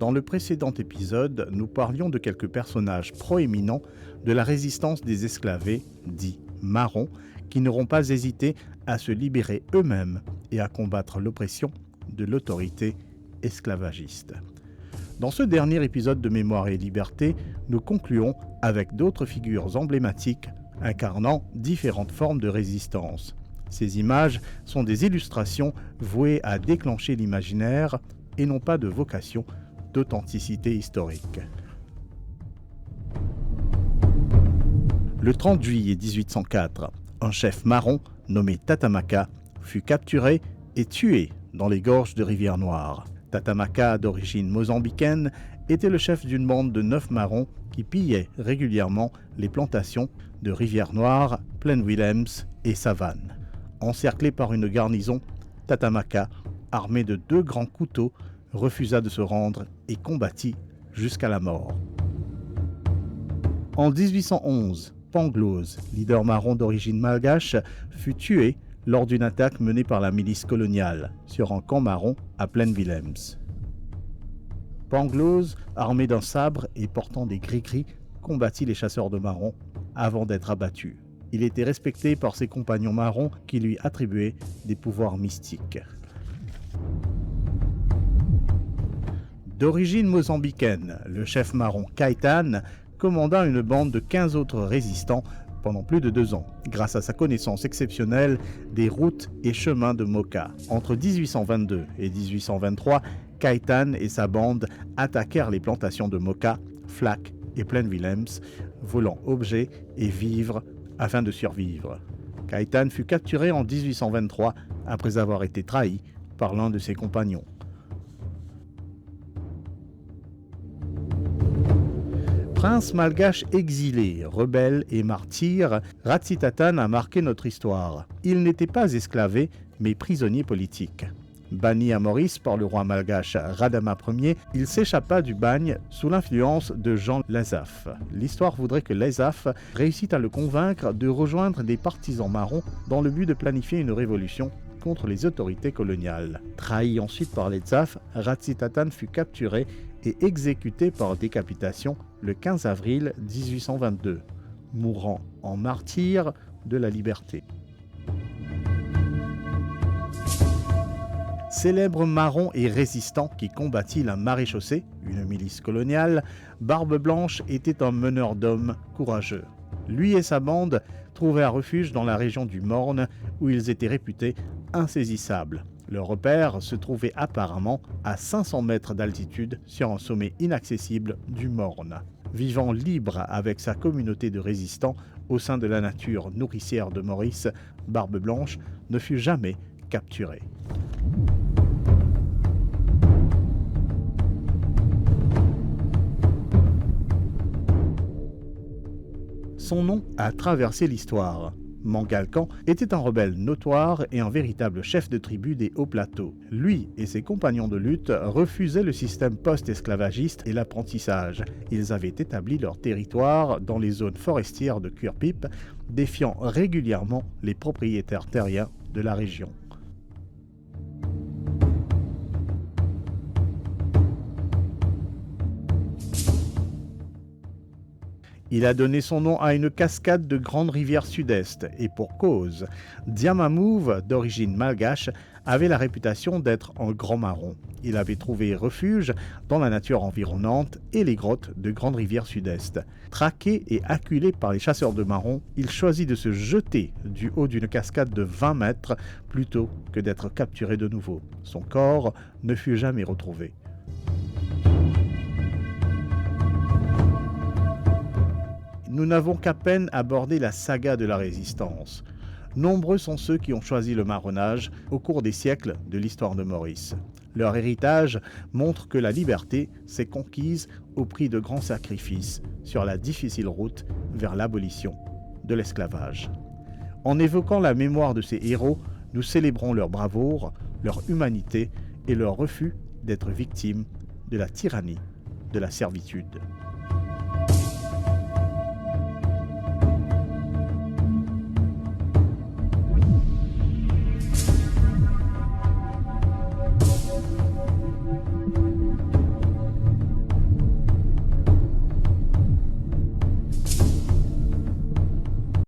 Dans le précédent épisode, nous parlions de quelques personnages proéminents de la résistance des esclavés, dits marrons, qui n'auront pas hésité à se libérer eux-mêmes et à combattre l'oppression de l'autorité esclavagiste. Dans ce dernier épisode de Mémoire et Liberté, nous concluons avec d'autres figures emblématiques incarnant différentes formes de résistance. Ces images sont des illustrations vouées à déclencher l'imaginaire et non pas de vocation d'authenticité historique. Le 30 juillet 1804, un chef marron nommé Tatamaka fut capturé et tué dans les gorges de Rivière-Noire. Tatamaka, d'origine mozambicaine, était le chef d'une bande de 9 marrons qui pillaient régulièrement les plantations de Rivière-Noire, Plaine-Williams et Savane. Encerclé par une garnison, Tatamaka, armé de 2 grands couteaux, refusa de se rendre et combattit jusqu'à la mort. En 1811, Pangloss, leader marron d'origine malgache, fut tué lors d'une attaque menée par la milice coloniale sur un camp marron à Plaine-Williams. Pangloss, armé d'un sabre et portant des gris-gris, combattit les chasseurs de marrons avant d'être abattu. Il était respecté par ses compagnons marrons qui lui attribuaient des pouvoirs mystiques. D'origine mozambicaine, le chef marron Kaitan commanda une bande de 15 autres résistants pendant plus de 2 ans, grâce à sa connaissance exceptionnelle des routes et chemins de Moka. Entre 1822 et 1823, Kaitan et sa bande attaquèrent les plantations de Moka, Flac et Plaine-Williams, volant objets et vivres afin de survivre. Kaitan fut capturé en 1823 après avoir été trahi par l'un de ses compagnons. Prince malgache exilé, rebelle et martyr, Ratsitatan a marqué notre histoire. Il n'était pas esclavé, mais prisonnier politique. Banni à Maurice par le roi malgache Radama Ier, il s'échappa du bagne sous l'influence de Jean Lazaf. L'histoire voudrait que Lazaf réussit à le convaincre de rejoindre des partisans marrons dans le but de planifier une révolution contre les autorités coloniales. Trahi ensuite par Lazaf, Ratsitatan fut capturé et exécuté par décapitation le 15 avril 1822, mourant en martyr de la liberté. Célèbre marron et résistant qui combattit la maréchaussée, une milice coloniale, Barbe Blanche était un meneur d'hommes courageux. Lui et sa bande trouvèrent refuge dans la région du Morne où ils étaient réputés insaisissables. Leur repère se trouvait apparemment à 500 mètres d'altitude sur un sommet inaccessible du Morne. Vivant libre avec sa communauté de résistants au sein de la nature nourricière de Maurice, Barbe Blanche ne fut jamais capturée. Son nom a traversé l'histoire. Mangalkan était un rebelle notoire et un véritable chef de tribu des hauts plateaux. Lui et ses compagnons de lutte refusaient le système post-esclavagiste et l'apprentissage. Ils avaient établi leur territoire dans les zones forestières de Cuir-Pipe, défiant régulièrement les propriétaires terriens de la région. Il a donné son nom à une cascade de grandes rivières sud-est, et pour cause. Diamamouve, d'origine malgache, avait la réputation d'être un grand marron. Il avait trouvé refuge dans la nature environnante et les grottes de grandes rivières sud-est. Traqué et acculé par les chasseurs de marrons, il choisit de se jeter du haut d'une cascade de 20 mètres plutôt que d'être capturé de nouveau. Son corps ne fut jamais retrouvé. Nous n'avons qu'à peine abordé la saga de la Résistance. Nombreux sont ceux qui ont choisi le marronnage au cours des siècles de l'histoire de Maurice. Leur héritage montre que la liberté s'est conquise au prix de grands sacrifices sur la difficile route vers l'abolition de l'esclavage. En évoquant la mémoire de ces héros, nous célébrons leur bravoure, leur humanité et leur refus d'être victimes de la tyrannie de la servitude.